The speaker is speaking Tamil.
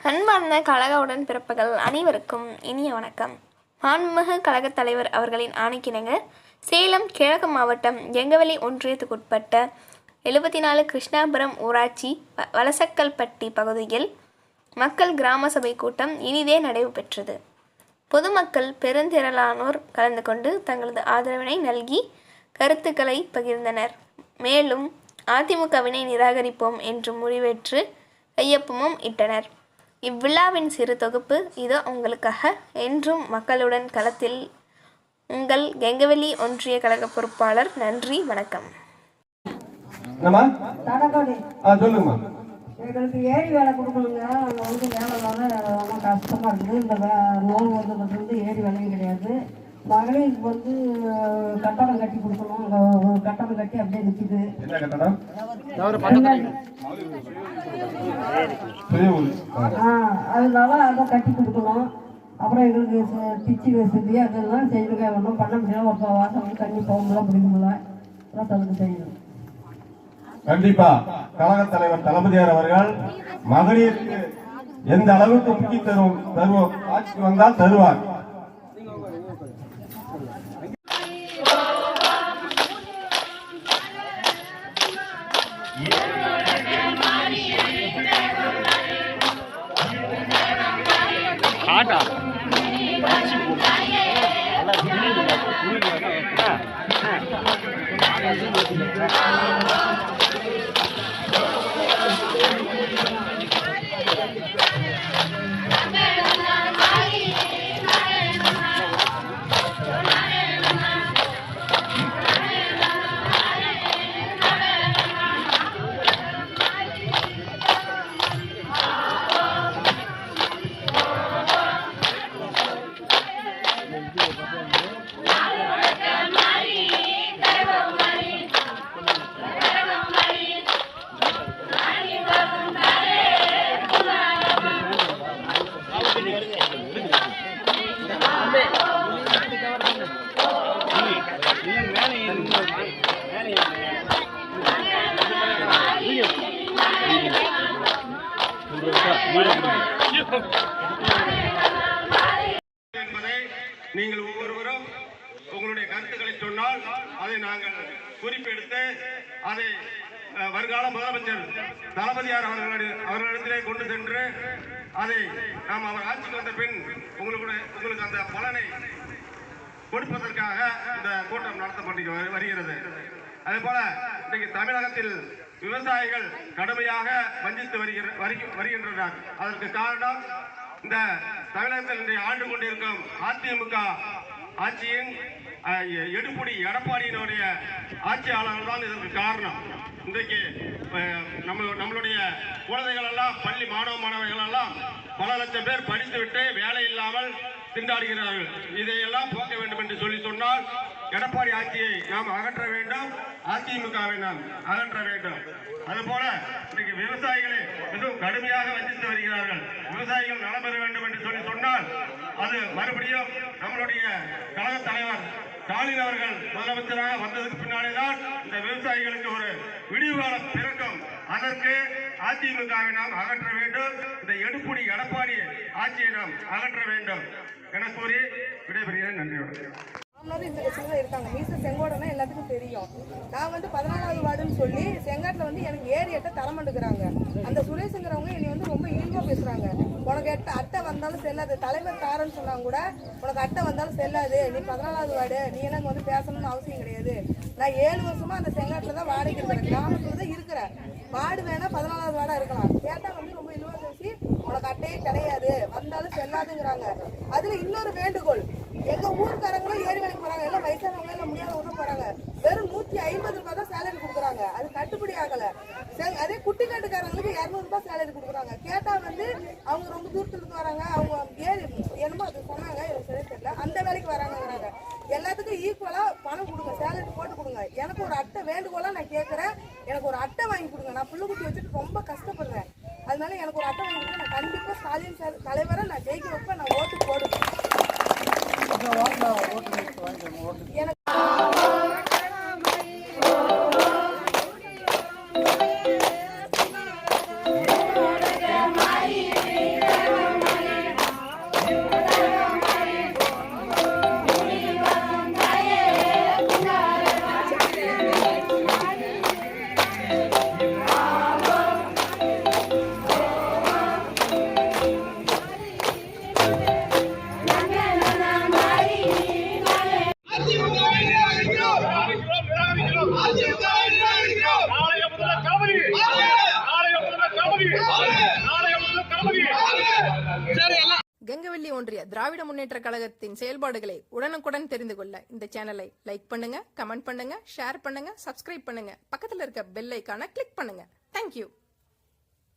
அன்பார்ந்த கழக உடன்பிறப்புகள் அனைவருக்கும் இனிய வணக்கம். மாண்புமிகு கழகத் தலைவர் அவர்களின் ஆணைக்கிணங்க சேலம் கிழக்கு மாவட்டம் எங்கவெளி ஒன்றியத்துக்குட்பட்ட 74 கிருஷ்ணாபுரம் ஊராட்சி வலசக்கல்பட்டி பகுதியில் மக்கள் கிராம சபை கூட்டம் இனிதே நடைபெற்றது. பொதுமக்கள் பெருந்திரளானோர் கலந்து கொண்டு தங்களது ஆதரவினை நல்கி கருத்துக்களை பகிர்ந்தனர். மேலும் அதிமுகவினை நிராகரிப்போம் என்று முடிவேற்று கையொப்பமும் இட்டனர். இவ்விழாவின் சிறு தொகுப்பு இதோ உங்களுக்காக. என்றும் மக்களுடன் களத்தில் உங்கள் கெங்கவெளி ஒன்றிய கழக பொறுப்பாளர். நன்றி, வணக்கம். எங்களுக்கு ஏரி வேலை கொடுக்கணுங்க. அங்கே வந்து வேலை ரொம்ப கஷ்டமாக இருக்குது. இந்த நோய் வந்ததுலேருந்து ஏரி வேலையும் கிடையாது. மகளிருக்கு வந்து கட்டடம் கட்டி கொடுக்கணும். அங்கே ஒரு கட்டடம் கட்டி அப்படியே நிற்கிது. அதனால அதை கட்டி கொடுக்கணும். அப்புறம் எங்களுக்கு டிச்சி வசதி அதெல்லாம் செய்யணுங்க. ஒன்றும் பண்ண முடியாது. ஒரு வாசம் வந்து தண்ணி போகலாம் பிடிக்க முடியல. அதான் தடுப்பு செய்யணும். கண்டிப்பா கழக தலைவர் தளபதியார் அவர்கள் மகளிருக்கு எந்த அளவுக்கு முக்கியத்துவம் தருவோம் ஆட்சிக்கு வந்தால் தருவார். என்பதை நீங்கள் ஒவ்வொருவரும் உங்களுடைய கருத்துக்களை சொன்னால் அதை நாங்கள் குறிப்பெடுத்து அதை வருங்கால முதலமைச்சர் தளபதியார் அவர்களிடத்திலே கொண்டு சென்று அதை நாம் அவர் ஆட்சிக்கு வந்த பின் உங்களுக்கு அந்த பலனை கொடுப்பதற்காக இந்த கூட்டம் நடத்தப்பட்டு வருகிறது. அதே போல இன்றைக்கு தமிழகத்தில் விவசாயிகள் கடுமையாக வஞ்சித்து வருகின்றனர். அதற்கு காரணம் இந்த தமிழகத்தில் இன்றைய ஆண்டு கொண்டிருக்கும் அதிமுக ஆட்சியின் எடுப்புடி எடப்பாடியினுடைய ஆட்சியாளர்கள் தான் இதற்கு காரணம். இன்றைக்கு நம்மளுடைய குழந்தைகள் எல்லாம் பள்ளி மாணவர்கள் எல்லாம் பல லட்சம் பேர் படித்துவிட்டு வேலை இல்லாமல் திண்டாடுகிறார்கள். இதையெல்லாம் போக்க வேண்டும் என்று சொல்லி சொன்னால் எடப்பாடி ஆட்சியை நாம் அகற்ற வேண்டும், அதிமுகவை நாம் அகற்ற வேண்டும். அதுபோல இன்றைக்கு விவசாயிகளை மிகவும் கடுமையாக வஞ்சித்து வருகிறார்கள். விவசாயிகள் நலம் பெற வேண்டும் என்று சொல்லி சொன்னால் அது மறுபடியும் நம்மளுடைய கழக தலைவர் ஸ்டாலின் அவர்கள் முதலமைச்சராக வந்ததுக்கு பின்னாலேதான் இந்த விவசாயிகளுக்கு ஒரு விடிவு காலம் பிறக்கும். அதற்கு அதிமுகவை நாம் அகற்ற வேண்டும். இந்த எடுப்புடி எடப்பாடி ஆட்சியை நாம் அகற்ற வேண்டும் என கூறி விடைபெறுகிறேன். நன்றி. இந்த கட்சியில் இருக்காங்க. மீச செங்கோடனா எல்லாத்துக்கும் தெரியும். நான் வந்து 14வது வார்டுன்னு சொல்லி செங்காட்டில் வந்து எனக்கு ஏரியட்ட தரமாட்டுக்கிறாங்க. அந்த சுரேஷுங்கிறவங்க என்னை வந்து ரொம்ப இழிவாக பேசுறாங்க. உனக்கு அட்டை வந்தாலும் செல்லாது, தலைவர் தாரன்னு சொன்னாங்க கூட உனக்கு அட்டை வந்தாலும் செல்லாது, நீ 14வது வார்டு, நீ எனக்கு வந்து பேசணும்னு அவசியம் கிடையாது. நான் 7 வருஷமா அந்த செங்காட்டில் தான் வாடகை இருக்கிறேன், கிராமத்துல தான் இருக்கிறேன். வார்டு வேணா 14வது வார்டா இருக்கலாம். கேட்டா வந்து ரொம்ப இழிவா பேசி உனக்கு அட்டையே கிடையாது, வந்தாலும் செல்லாதுங்கிறாங்க. அதுல இன்னொரு வேண்டுகோள், எங்க ஊருக்காரங்களும் ஏரி வேலைக்கு போறாங்க, எல்லாம் வயசானவங்க எல்லாம் முடியாதவங்க போறாங்க. வெறும் 150 ரூபாய் தான் சேலரி கொடுக்குறாங்க. அது கட்டுப்படி ஆகல. அதே குட்டிக்காட்டுக்காரங்களுக்கு 200 ரூபாய் சேலரி கொடுக்குறாங்க. கேட்டா வந்து அவங்க ரொம்ப தூரத்துல இருந்து வராங்க, அவங்க ஏரி என்னமோ அது சொன்னாங்க, எனக்கு சரி தெரியல, அந்த வேலைக்கு வராங்கிறாங்க. எல்லாத்துக்கும் ஈக்குவலா பணம் கொடுங்க, சேலரி போட்டு கொடுங்க. எனக்கு ஒரு அட்டை வேண்டுகோளா நான் கேட்கறேன், எனக்கு ஒரு அட்டை வாங்கி கொடுங்க. நான் பிள்ளை குட்டி வச்சுட்டு ரொம்ப கஷ்டப்படுறேன். அதனால எனக்கு ஒரு அட்டை வாங்கி கொடுங்க. நான் கண்டிப்பா ஸ்டாலின் தலைவரை நான் ஜெயிக்க வைப்பேன், நான் ஓட்டு போடுவேன். எனக்கு நாளைய முதல்வர் தளபதி, நாளைய முதல்வர் தளபதி, நாளைய முதல்வர் தளபதி. கெங்கவல்லி ஒன்றிய திராவிட முன்னேற்ற கழகத்தின் செயல்பாடுகளை உடனுக்குடன் தெரிந்து கொள்ள இந்த சேனலை லைக் பண்ணுங்க, கமெண்ட் பண்ணுங்க, ஷேர் பண்ணுங்க, சப்ஸ்கிரைப் பண்ணுங்க, பக்கத்துல இருக்க பெல் ஐகானை கிளிக் பண்ணுங்க. தேங்க்யூ.